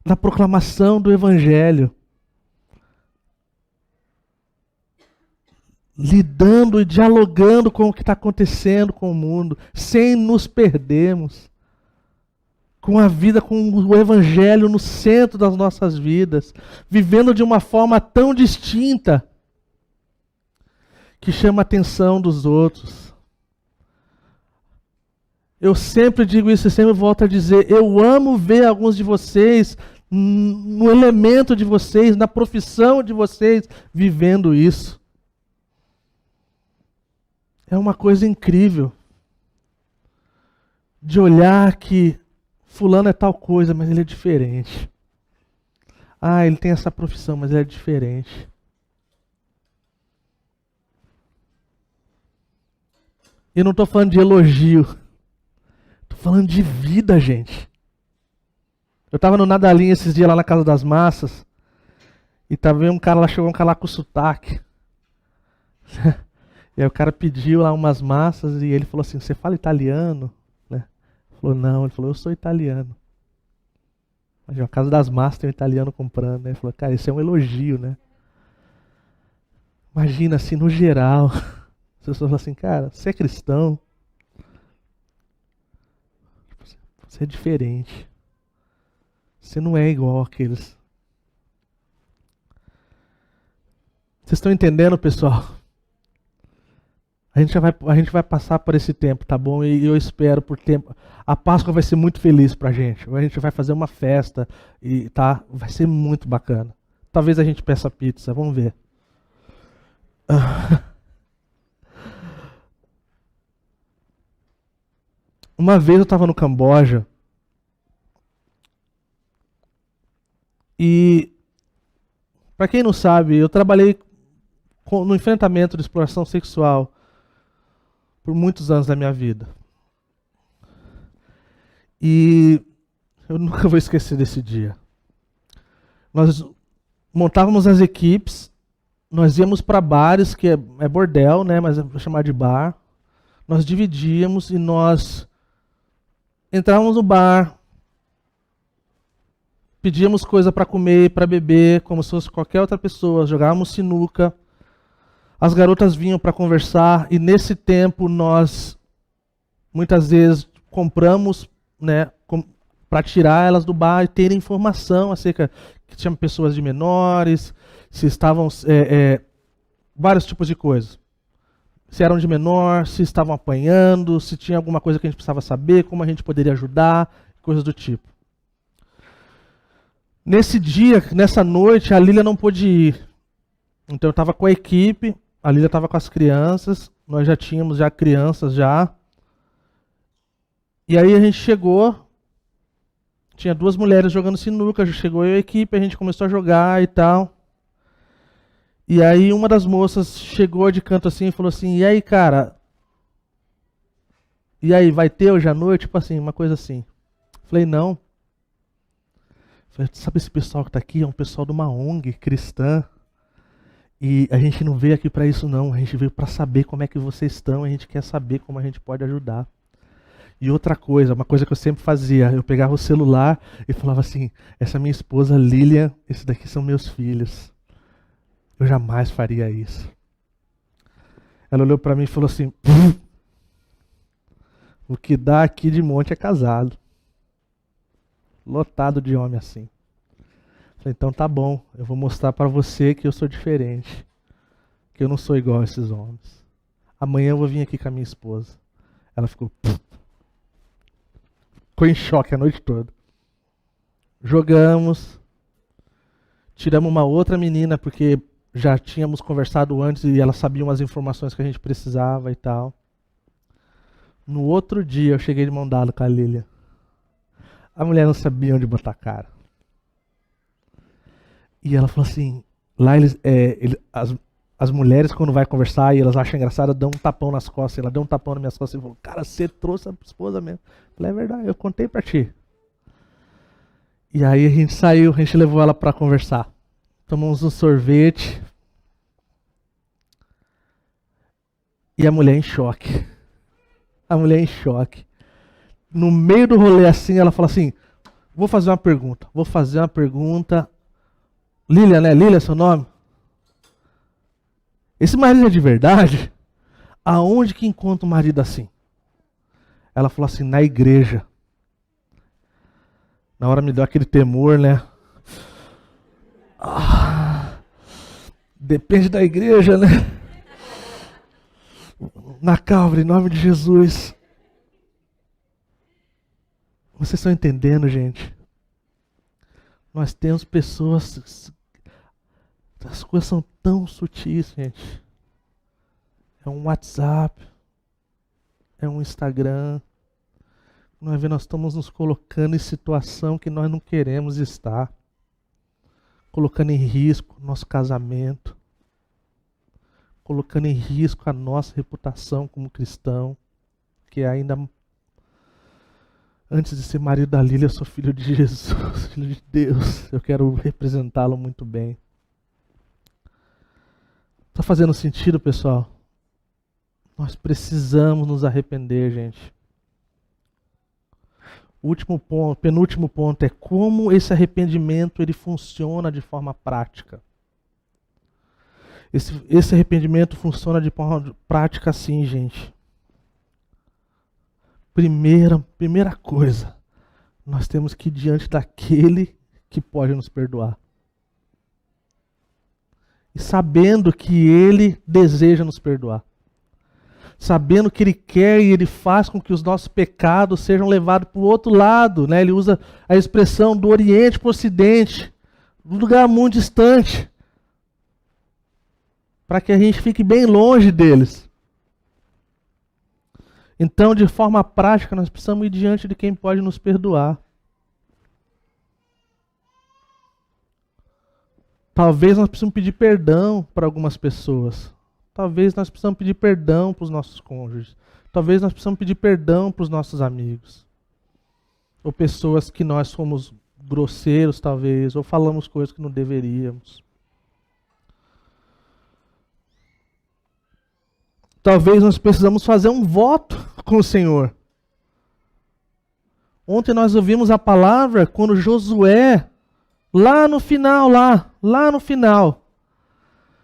[SPEAKER 1] na proclamação do Evangelho. Lidando e dialogando com o que está acontecendo com o mundo, sem nos perdermos. Com a vida, com o Evangelho no centro das nossas vidas. Vivendo de uma forma tão distinta, que chama a atenção dos outros. Eu sempre digo isso e sempre volto a dizer, eu amo ver alguns de vocês, no elemento de vocês, na profissão de vocês, vivendo isso. É uma coisa incrível. De olhar que fulano é tal coisa, mas ele é diferente. Ah, ele tem essa profissão, mas ele é diferente. E não estou falando de elogio. Estou falando de vida, gente. Eu estava no Nadalinha esses dias lá na Casa das Massas. E tava um cara lá, chegou um cara lá com sotaque. E aí o cara pediu lá umas massas e ele falou assim, você fala italiano? Né? Ele falou, não. Ele falou, eu sou italiano. Mas na Casa das Massas tem um italiano comprando. Né? Ele falou, cara, isso é um elogio, né? Imagina assim, no geral... As pessoas falam assim, cara, você é cristão? Você é diferente. Você não é igual àqueles. Vocês estão entendendo, pessoal? A gente vai passar por esse tempo, tá bom? E eu espero por tempo. A Páscoa vai ser muito feliz pra gente. A gente vai fazer uma festa e tá, vai ser muito bacana. Talvez a gente peça pizza, vamos ver. Uma vez eu estava no Camboja e, para quem não sabe, eu trabalhei no enfrentamento de exploração sexual por muitos anos da minha vida. E eu nunca vou esquecer desse dia. Nós montávamos as equipes, nós íamos para bares, que é bordel, né, mas vou chamar de bar. Nós dividíamos e nós entrávamos no bar, pedíamos coisa para comer, para beber, como se fosse qualquer outra pessoa, jogávamos sinuca. As garotas vinham para conversar e nesse tempo nós muitas vezes compramos, né, para tirar elas do bar e terem informação acerca que tinham pessoas de menores, se estavam vários tipos de coisas. Se eram de menor, se estavam apanhando, se tinha alguma coisa que a gente precisava saber, como a gente poderia ajudar, coisas do tipo. Nesse dia, nessa noite, a Lília não pôde ir. Então eu estava com a equipe, a Lília estava com as crianças, nós já tínhamos crianças já. E aí a gente chegou, tinha duas mulheres jogando sinuca, chegou eu e a equipe, a gente começou a jogar e tal. E aí uma das moças chegou de canto assim e falou assim, e aí, cara? E aí, vai ter hoje à noite? Tipo assim, uma coisa assim. Falei, não. Falei, sabe esse pessoal que tá aqui? É um pessoal de uma ONG cristã. E a gente não veio aqui para isso não. A gente veio para saber como é que vocês estão. A gente quer saber como a gente pode ajudar. E outra coisa, uma coisa que eu sempre fazia. Eu pegava o celular e falava assim, essa é minha esposa Lilian, esses daqui são meus filhos. Eu jamais faria isso. Ela olhou para mim e falou assim, o que dá aqui de monte é casado. Lotado de homem assim. Falei, então tá bom, eu vou mostrar para você que eu sou diferente. Que eu não sou igual a esses homens. Amanhã eu vou vir aqui com a minha esposa. Ela ficou em choque a noite toda. Jogamos. Tiramos uma outra menina porque já tínhamos conversado antes e ela sabia umas informações que a gente precisava e tal. No outro dia eu cheguei de mão dada com a Lília. A mulher não sabia onde botar a cara. E ela falou assim, lá as mulheres quando vai conversar e elas acham engraçado, dão um tapão nas costas. Ela deu um tapão nas minhas costas e falou, cara, você trouxe a esposa mesmo. Eu falei, é verdade, eu contei pra ti. E aí a gente saiu, a gente levou ela pra conversar. Tomamos um sorvete. E a mulher em choque. A mulher em choque. no meio do rolê assim, ela fala assim, vou fazer uma pergunta. Lília, né? Lília é seu nome? Esse marido é de verdade? Aonde que encontra um marido assim? Ela falou assim, na igreja. Na hora me deu aquele temor, né? Depende da igreja, né? Na Calvary, em nome de Jesus. Vocês estão entendendo, gente? Nós temos pessoas... As coisas são tão sutis, gente. É um WhatsApp. É um Instagram. Nós estamos nos colocando em situação que nós não queremos estar. Colocando em risco nosso casamento. Colocando em risco a nossa reputação como cristão. Que ainda... Antes de ser marido da Lília, eu sou filho de Jesus, filho de Deus. Eu quero representá-lo muito bem. Está fazendo sentido, pessoal? Nós precisamos nos arrepender, gente. Último ponto, penúltimo ponto é como esse arrependimento ele funciona de forma prática. Esse arrependimento funciona de forma prática assim, gente. Primeira coisa, nós temos que ir diante daquele que pode nos perdoar. E sabendo que ele deseja nos perdoar. Sabendo que ele quer e ele faz com que os nossos pecados sejam levados para o outro lado. Né? Ele usa a expressão do Oriente para o Ocidente, um lugar muito distante, para que a gente fique bem longe deles. Então, de forma prática, nós precisamos ir diante de quem pode nos perdoar. Talvez nós precisamos pedir perdão para algumas pessoas. Talvez nós precisamos pedir perdão para os nossos cônjuges. Talvez nós precisamos pedir perdão para os nossos amigos. Ou pessoas que nós somos grosseiros, talvez, ou falamos coisas que não deveríamos. Talvez nós precisamos fazer um voto com o Senhor. Ontem nós ouvimos a palavra quando Josué, lá no final,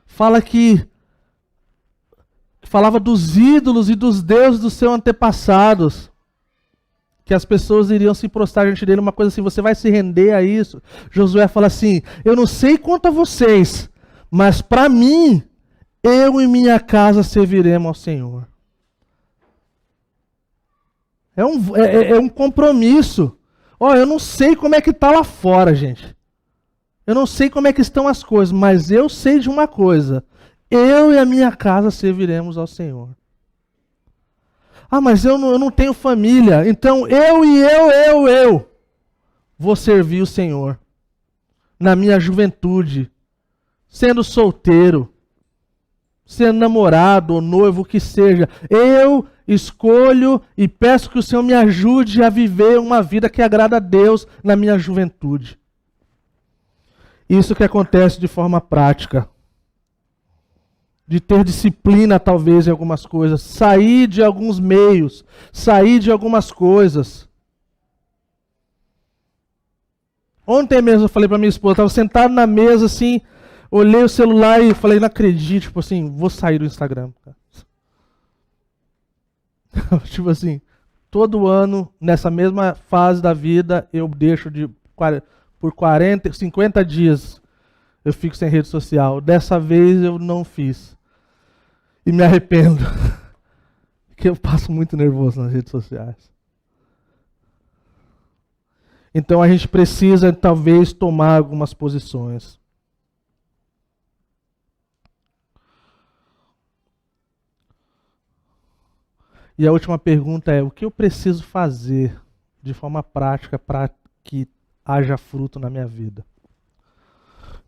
[SPEAKER 1] fala que falava dos ídolos e dos deuses dos seus antepassados. Que as pessoas iriam se prostrar diante dele, uma coisa assim, você vai se render a isso? Josué fala assim, eu não sei quanto a vocês, mas para mim, eu e minha casa serviremos ao Senhor. É um compromisso. Eu não sei como é que está lá fora, gente. Eu não sei como é que estão as coisas, mas eu sei de uma coisa. Eu e a minha casa serviremos ao Senhor. Mas eu não tenho família. Então eu vou servir o Senhor. Na minha juventude. Sendo solteiro. Sendo namorado ou noivo, o que seja. Eu escolho e peço que o Senhor me ajude a viver uma vida que agrada a Deus na minha juventude. Isso que acontece de forma prática. De ter disciplina, talvez, em algumas coisas. Sair de alguns meios. Sair de algumas coisas. Ontem mesmo eu falei para minha esposa, estava sentado na mesa assim, olhei o celular e falei, não acredito, tipo assim, vou sair do Instagram. Tipo assim, todo ano, nessa mesma fase da vida, eu deixo por 40, 50 dias, eu fico sem rede social. Dessa vez eu não fiz. E me arrependo. Porque eu passo muito nervoso nas redes sociais. Então a gente precisa, talvez, tomar algumas posições. E a última pergunta é, o que eu preciso fazer de forma prática para que haja fruto na minha vida?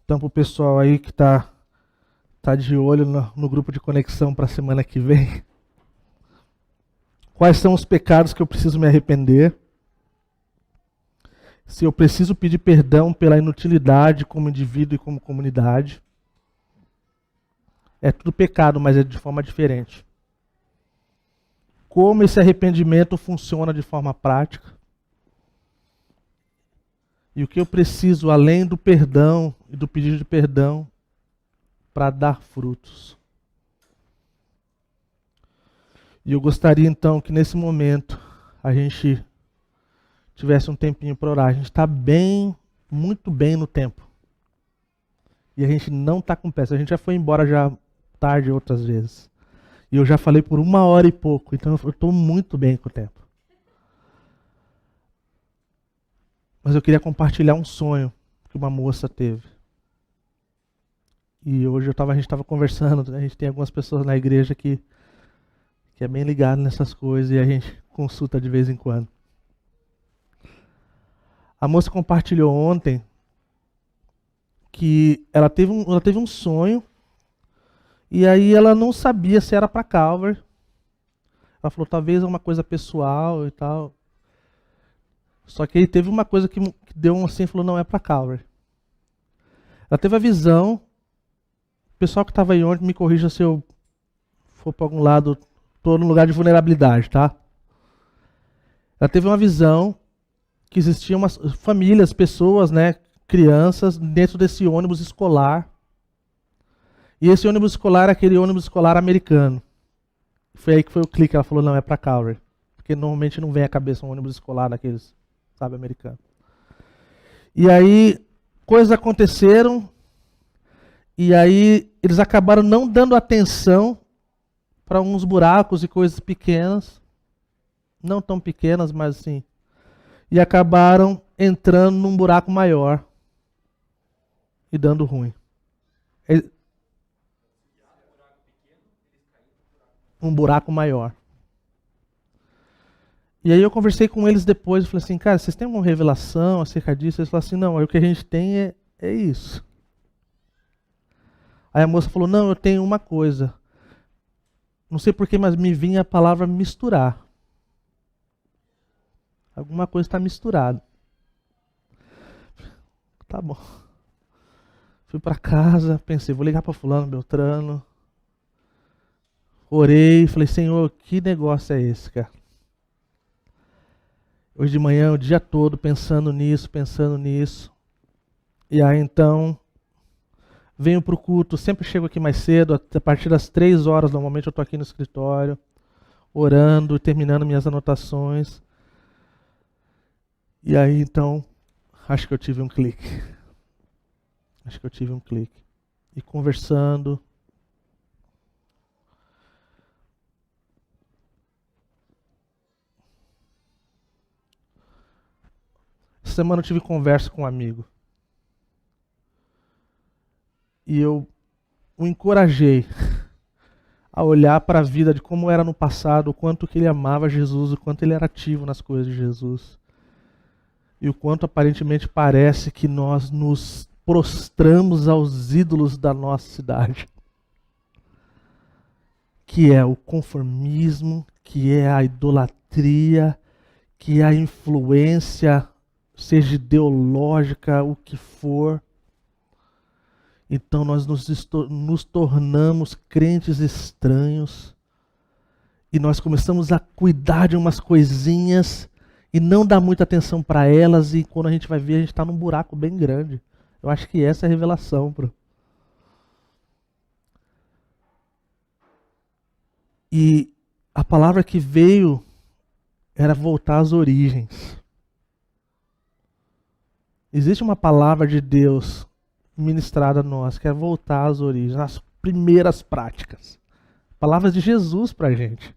[SPEAKER 1] Então, para o pessoal aí que está de olho no grupo de conexão para a semana que vem, quais são os pecados que eu preciso me arrepender? Se eu preciso pedir perdão pela inutilidade como indivíduo e como comunidade. É tudo pecado, mas é de forma diferente. como esse arrependimento funciona de forma prática. E o que eu preciso, além do perdão e do pedido de perdão, para dar frutos. E eu gostaria então que nesse momento a gente tivesse um tempinho para orar. A gente está bem, muito bem no tempo. E a gente não está com pressa. A gente já foi embora já tarde outras vezes. E eu já falei por 1 hora e pouco. Então eu estou muito bem com o tempo. Mas eu queria compartilhar um sonho que uma moça teve. E hoje a gente estava conversando, né? A gente tem algumas pessoas na igreja que é bem ligado nessas coisas e a gente consulta de vez em quando. A moça compartilhou ontem que ela teve um sonho e aí ela não sabia se era para Calvary. Ela falou, talvez é uma coisa pessoal e tal. Só que aí teve uma coisa que deu um assim, falou, não, é para Calvary. Ela teve a visão, o pessoal que estava aí ontem, me corrija se eu for para algum lado, estou num lugar de vulnerabilidade, tá? Ela teve uma visão que existiam umas famílias, pessoas, né, crianças, dentro desse ônibus escolar. E esse ônibus escolar é aquele ônibus escolar americano. Foi aí que foi o clique, ela falou, não, é para Calvary. Porque normalmente não vem à cabeça um ônibus escolar daqueles, sabe, americano. E aí, coisas aconteceram, e aí eles acabaram não dando atenção para uns buracos e coisas pequenas, não tão pequenas, mas assim, e acabaram entrando num buraco maior e dando ruim. Um buraco maior. E aí eu conversei com eles depois e falei assim, cara, vocês têm alguma revelação acerca disso? Eles falaram assim, não, o que a gente tem é isso. Aí a moça falou, não, eu tenho uma coisa. Não sei porquê, mas me vinha a palavra misturar. Alguma coisa está misturada. Tá bom. Fui para casa, pensei, vou ligar para fulano, Beltrano. Orei, falei, Senhor, que negócio é esse, cara? Hoje de manhã, o dia todo, pensando nisso. E aí, então, venho para o culto, sempre chego aqui mais cedo, a partir das 3 horas, normalmente eu estou aqui no escritório, orando, terminando minhas anotações. E aí, então, acho que eu tive um clique. E conversando. Essa semana eu tive conversa com um amigo. E eu o encorajei a olhar para a vida de como era no passado, o quanto que ele amava Jesus, o quanto ele era ativo nas coisas de Jesus. E o quanto aparentemente parece que nós nos prostramos aos ídolos da nossa cidade. Que é o conformismo, que é a idolatria, que é a influência, seja ideológica, o que for. Então nós nos tornamos crentes estranhos e nós começamos a cuidar de umas coisinhas e não dar muita atenção para elas, e quando a gente vai ver, a gente está num buraco bem grande. Eu acho que essa é a revelação, bro. E a palavra que veio era voltar às origens. Existe uma palavra de Deus ministrada a nós, que é voltar às origens, às primeiras práticas. Palavras de Jesus para a gente.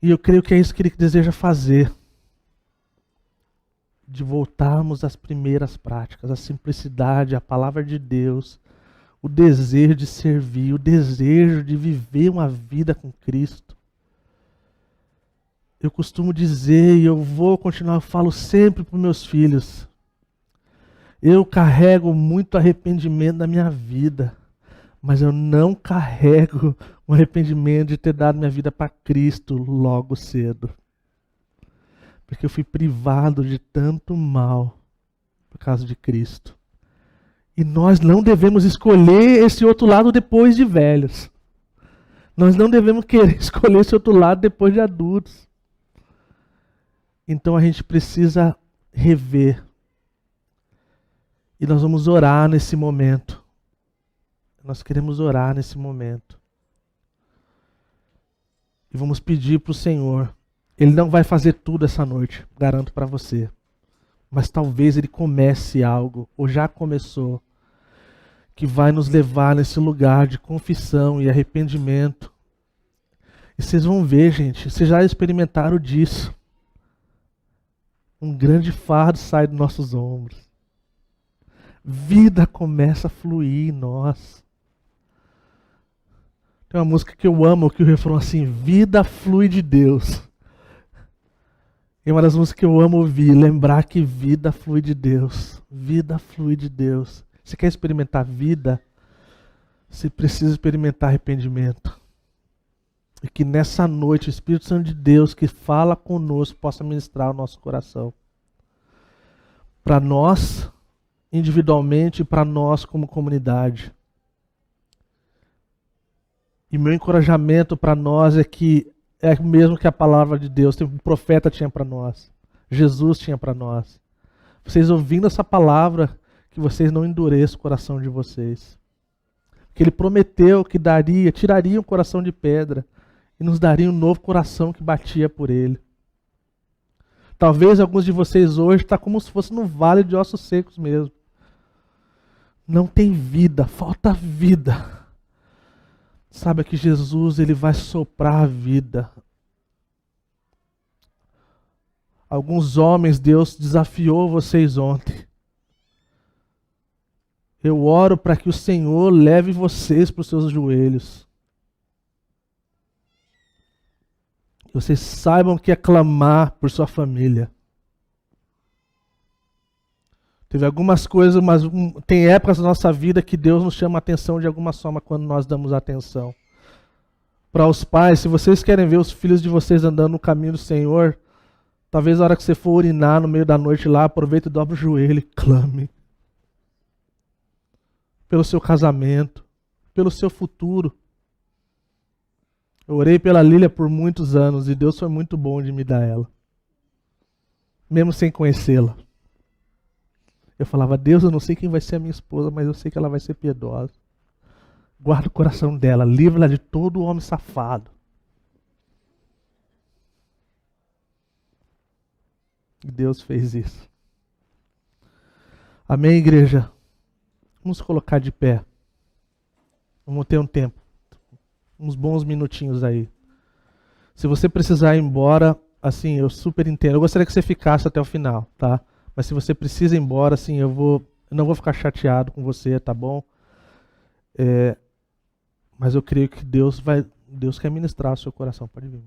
[SPEAKER 1] E eu creio que é isso que ele deseja fazer. De voltarmos às primeiras práticas, a simplicidade, a palavra de Deus, o desejo de servir, o desejo de viver uma vida com Cristo. Eu costumo dizer, e eu vou continuar, eu falo sempre para os meus filhos, eu carrego muito arrependimento na minha vida, mas eu não carrego um arrependimento de ter dado minha vida para Cristo logo cedo. Porque eu fui privado de tanto mal por causa de Cristo. E nós não devemos escolher esse outro lado depois de velhos. Nós não devemos querer escolher esse outro lado depois de adultos. Então a gente precisa rever. E nós vamos orar nesse momento. Nós queremos orar nesse momento. E vamos pedir para o Senhor. Ele não vai fazer tudo essa noite, garanto para você. Mas talvez Ele comece algo, ou já começou, que vai nos levar nesse lugar de confissão e arrependimento. E vocês vão ver, gente, vocês já experimentaram disso. Um grande fardo sai dos nossos ombros. Vida começa a fluir em nós. Tem uma música que eu amo, que o refrão é assim, vida flui de Deus. E uma das músicas que eu amo ouvir, lembrar que vida flui de Deus. Vida flui de Deus. Você quer experimentar vida? Você precisa experimentar arrependimento. E que nessa noite o Espírito Santo de Deus que fala conosco possa ministrar o nosso coração. Para nós, individualmente, e para nós como comunidade. E meu encorajamento para nós é que é o mesmo que a palavra de Deus, o profeta tinha para nós. Jesus tinha para nós. Vocês ouvindo essa palavra, que vocês não endureçam o coração de vocês. Que Ele prometeu que tiraria um coração de pedra e nos daria um novo coração que batia por Ele. Talvez alguns de vocês hoje estão como se fosse no vale de ossos secos mesmo. Não tem vida, falta vida. Sabe que Jesus, Ele vai soprar a vida. Alguns homens, Deus desafiou vocês ontem. Eu oro para que o Senhor leve vocês para os seus joelhos. Que vocês saibam que é clamar por sua família. Teve algumas coisas, mas tem épocas da nossa vida que Deus nos chama a atenção de alguma forma quando nós damos atenção. Para os pais, se vocês querem ver os filhos de vocês andando no caminho do Senhor, talvez na hora que você for urinar no meio da noite lá, aproveite e dobre o joelho e clame. Pelo seu casamento, pelo seu futuro. Eu orei pela Lília por muitos anos e Deus foi muito bom de me dar ela. Mesmo sem conhecê-la. Eu falava, Deus, eu não sei quem vai ser a minha esposa, mas eu sei que ela vai ser piedosa. Guarda o coração dela, livra-la de todo homem safado. E Deus fez isso. Amém, igreja? Vamos colocar de pé. Vamos ter um tempo. Uns bons minutinhos aí. Se você precisar ir embora, assim, eu super entendo. Eu gostaria que você ficasse até o final, tá? Mas se você precisa ir embora, assim, eu não vou ficar chateado com você, tá bom? Mas eu creio que Deus quer ministrar o seu coração. Pode vir.